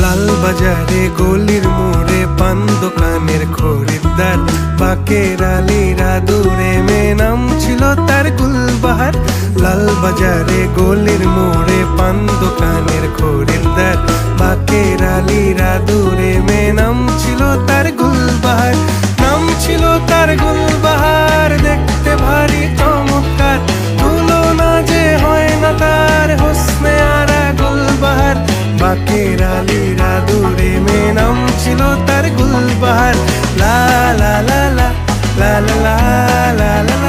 লাল বাজারে গলির মোড়ে পান দোকানের খরিদ্দার, বাকের আলীরা দূরে মেয়ে নাম ছিল তার গুলবাহার। লাল বাজারে গলির মোড়ে পান দোকানের খরিদ্দার, বাকের আলীরা দূরে মেয়ে নাম ছিল তার গুলবাহার। নাম ছিল তার গুলবাহার, দেখতে ভারী চমৎকার, তুলনা যে হয় না তার হোসনে আরা গুলবাহার। বাকের আলীরা দূরে মেয়ে নাম ছিল তার গুলবাহার। লা লা লা লা লা লা লা লা লা।